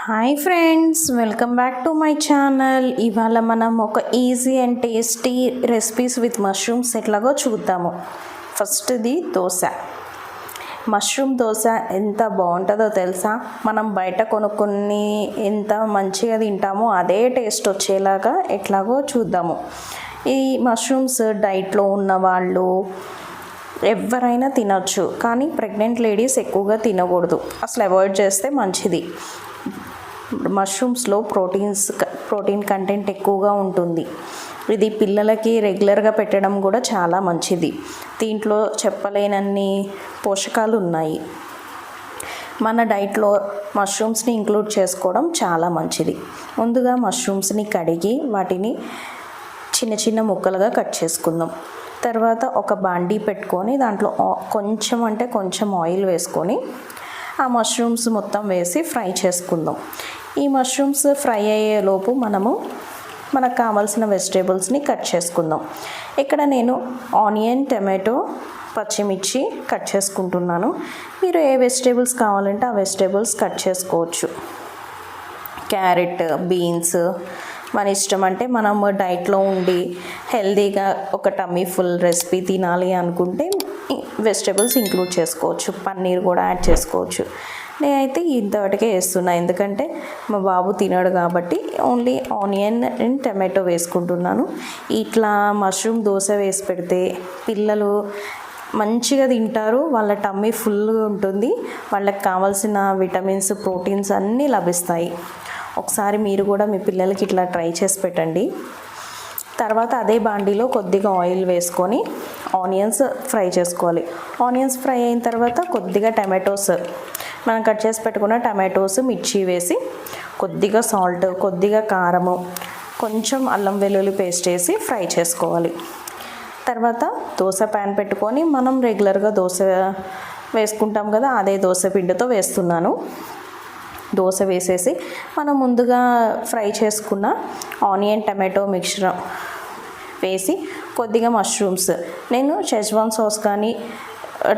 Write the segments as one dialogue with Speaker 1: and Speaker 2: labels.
Speaker 1: Hi friends, welcome back to my channel. ఇవాళ మనం ఒక easy and tasty recipes with mushrooms ఎట్లాగో చూద్దాము. ఫస్ట్ది దోశ. మష్రూమ్ దోశ ఎంత బాగుంటుందో తెలుసా? మనం బయట కొనుక్కొని ఎంత మంచిగా తింటామో అదే టేస్ట్ వచ్చేలాగా ఎట్లాగో చూద్దాము. ఈ మష్రూమ్స్ డైట్లో ఉన్న వాళ్ళు ఎవరైనా తినొచ్చు, కానీ ప్రెగ్నెంట్ లేడీస్ ఎక్కువగా తినకూడదు, అసలు అవాయిడ్ చేస్తే మంచిది. మష్రూమ్స్లో ప్రోటీన్ కంటెంట్ ఎక్కువగా ఉంటుంది. ఇది పిల్లలకి రెగ్యులర్గా పెట్టడం కూడా చాలా మంచిది. దీంట్లో చెప్పలేనన్ని పోషకాలు ఉన్నాయి. మన డైట్లో మష్రూమ్స్ని ఇంక్లూడ్ చేసుకోవడం చాలా మంచిది. ముందుగా మష్రూమ్స్ని కడిగి వాటిని చిన్న చిన్న ముక్కలుగా కట్ చేసుకుందాం. తర్వాత ఒక బాండీ పెట్టుకొని దాంట్లో కొంచెం ఆయిల్ వేసుకొని ఆ మష్రూమ్స్ మొత్తం వేసి ఫ్రై చేసుకుందాం. ఈ మష్రూమ్స్ ఫ్రై అయ్యేలోపు మనకు కావాల్సిన వెజిటేబుల్స్ని కట్ చేసుకుందాం. ఇక్కడ నేను ఆనియన్, టమాటో, పచ్చిమిర్చి కట్ చేసుకుంటున్నాను. మీరు ఏ వెజిటేబుల్స్ కావాలంటే ఆ వెజిటేబుల్స్ కట్ చేసుకోవచ్చు. క్యారెట్, బీన్స్ మన ఇష్టం. అంటే మనం డైట్లో ఉండి హెల్తీగా ఒక టమ్మీ ఫుల్ రెసిపీ తినాలి అనుకుంటే వెజిటేబుల్స్ ఇంక్లూడ్ చేసుకోవచ్చు. పన్నీర్ కూడా యాడ్ చేసుకోవచ్చు. నేనైతే ఇంతవరకే వేస్తున్నా, ఎందుకంటే మా బాబు తినడు కాబట్టి ఓన్లీ ఆనియన్ అండ్ టమాటో వేసుకుంటున్నాను. ఇట్లా మష్రూమ్ దోశ వేసి పెడితే పిల్లలు మంచిగా తింటారు. వాళ్ళ టమ్మీ ఫుల్గా ఉంటుంది. వాళ్ళకి కావాల్సిన విటమిన్స్, ప్రోటీన్స్ అన్నీ లభిస్తాయి. ఒకసారి మీరు కూడా మీ పిల్లలకి ఇట్లా ట్రై చేసి పెట్టండి. తర్వాత అదే బాండీలో కొద్దిగా ఆయిల్ వేసుకొని ఆనియన్స్ ఫ్రై చేసుకోవాలి. ఆనియన్స్ ఫ్రై అయిన తర్వాత కొద్దిగా టమాటోస్, మనం కట్ చేసి పెట్టుకున్న టమాటోస్, మిర్చి వేసి కొద్దిగా సాల్ట్, కొద్దిగా కారము, కొంచెం అల్లం వెల్లుల్లి పేస్ట్ వేసి ఫ్రై చేసుకోవాలి. తర్వాత దోశ ప్యాన్ పెట్టుకొని మనం రెగ్యులర్గా దోశ వేసుకుంటాం కదా, అదే దోశ పిండితో వేస్తున్నాను. దోశ వేసేసి మనం ముందుగా ఫ్రై చేసుకున్న ఆనియన్ టమాటో మిక్చర్ వేసి కొద్దిగా మష్రూమ్స్, నేను షెజ్వాన్ సాస్ కానీ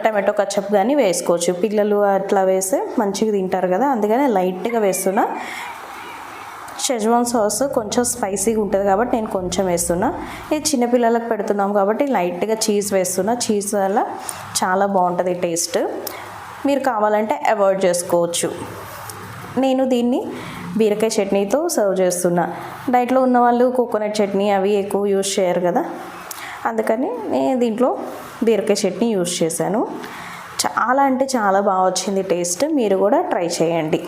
Speaker 1: టమాటో కచప్ కానీ వేసుకోవచ్చు. పిల్లలు అట్లా వేస్తే మంచిగా తింటారు కదా, అందుకని లైట్గా వేస్తున్నా. షెజ్వాన్ సాస్ కొంచెం స్పైసీగా ఉంటుంది కాబట్టి నేను కొంచెం వేస్తున్నా. ఇది చిన్నపిల్లలకు పెడుతున్నాం కాబట్టి లైట్గా చీజ్ వేస్తున్నా. చీజ్ వల్ల చాలా బాగుంటుంది టేస్ట్. మీరు కావాలంటే అవాయిడ్ చేసుకోవచ్చు. నేను దీన్ని బీరకాయ చట్నీతో సర్వ్ చేస్తున్నా. డైట్లో ఉన్న వాళ్ళు కోకోనట్ చట్నీ అవి ఎక్కువ యూజ్ చేయరు కదా, అందుకని నేను దీంట్లో బీరకాయ చట్నీ యూజ్ చేశాను. చాలా అంటే చాలా బాగా వచ్చింది టేస్ట్. మీరు కూడా ట్రై చేయండి.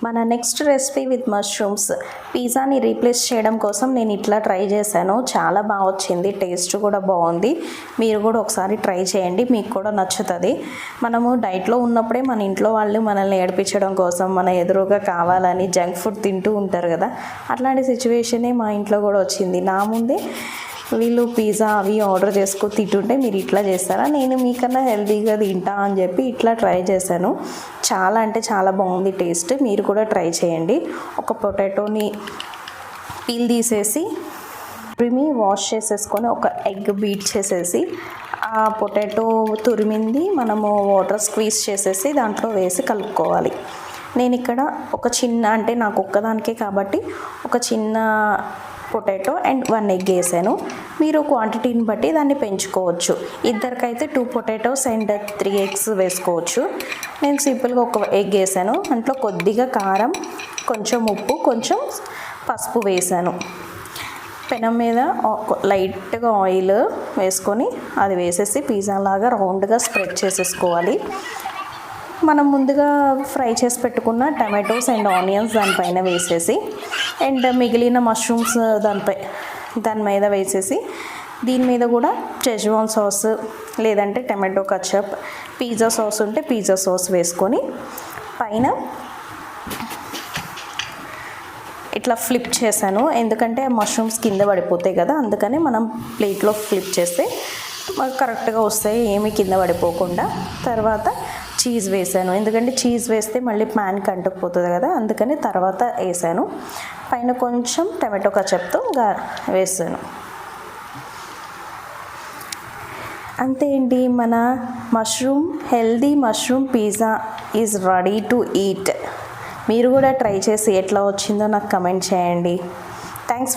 Speaker 1: మన నెక్స్ట్ రెసిపీ విత్ మష్రూమ్స్. పిజ్జాని రీప్లేస్ చేయడం కోసం నేను ఇట్లా ట్రై చేశాను. చాలా బాగా వచ్చింది, టేస్ట్ కూడా బాగుంది. మీరు కూడా ఒకసారి ట్రై చేయండి, మీకు కూడా నచ్చుతుంది. మనము డైట్లో ఉన్నప్పుడే మన ఇంట్లో వాళ్ళు మనల్ని ఏడిపించడం కోసం మన ఎదురుగా కావాలని జంక్ ఫుడ్ తింటూ ఉంటారు కదా, అట్లాంటి సిచ్యువేషనే మా ఇంట్లో కూడా వచ్చింది. నా ముందే వీళ్ళు పిజ్జా అవి ఆర్డర్ చేసుకొని తింటుంటే మీరు ఇట్లా చేస్తారా, నేను మీకన్నా హెల్తీగా తింటా అని చెప్పి ఇట్లా ట్రై చేశాను. చాలా అంటే చాలా బాగుంది టేస్ట్. మీరు కూడా ట్రై చేయండి. ఒక పొటాటోని పీల్ తీసేసి వాష్ చేసేసుకొని ఒక ఎగ్ బీట్ చేసేసి ఆ పొటాటో తురిమింది మనము వాటర్ స్క్వీజ్ చేసేసి దాంట్లో వేసి కలుపుకోవాలి. నేను ఇక్కడ ఒక చిన్న, అంటే నాకు ఒక్కదానికే కాబట్టి ఒక చిన్న పొటాటో అండ్ 1 ఎగ్ వేసాను. మీరు క్వాంటిటీని బట్టి దాన్ని పెంచుకోవచ్చు. ఇద్దరికైతే 2 పొటాటోస్ అండ్ 3 ఎగ్స్ వేసుకోవచ్చు. నేను సింపుల్గా ఒక ఎగ్ వేసాను. దాంట్లో కొద్దిగా కారం, కొంచెం ఉప్పు, కొంచెం పసుపు వేసాను. పెనం మీద లైట్గా ఆయిల్ వేసుకొని అది వేసేసి పిజ్జా లాగా రౌండ్గా స్ప్రెడ్ చేసేసుకోవాలి. మనం ముందుగా ఫ్రై చేసి పెట్టుకున్న టమాటోస్ అండ్ ఆనియన్స్ దానిపైన వేసేసి అండ్ మిగిలిన మష్రూమ్స్ దాని మీద వేసేసి దీని మీద కూడా షెజ్వాన్ సాస్ లేదంటే టమాటో కచప్, పిజ్జా సాస్ ఉంటే పిజ్జా సాస్ వేసుకొని పైన ఇట్లా ఫ్లిప్ చేశాను. ఎందుకంటే మష్రూమ్స్ కింద పడిపోతాయి కదా, అందుకని మనం ప్లేట్లో ఫ్లిప్ చేస్తే కరెక్ట్గా వస్తాయి, ఏమీ కింద పడిపోకుండా. తర్వాత చీజ్ వేసాను, ఎందుకంటే చీజ్ వేస్తే మళ్ళీ ప్యాన్కి అంటుకుపోతుంది కదా, అందుకని తర్వాత వేసాను. పైన కొంచెం టమాటో కచప్తో వేసాను. అంతే అండి, మన healthy mushroom pizza is ready to eat. మీరు కూడా ట్రై చేసి ఎట్లా వచ్చిందో నాకు కమెంట్ చేయండి. థ్యాంక్స్.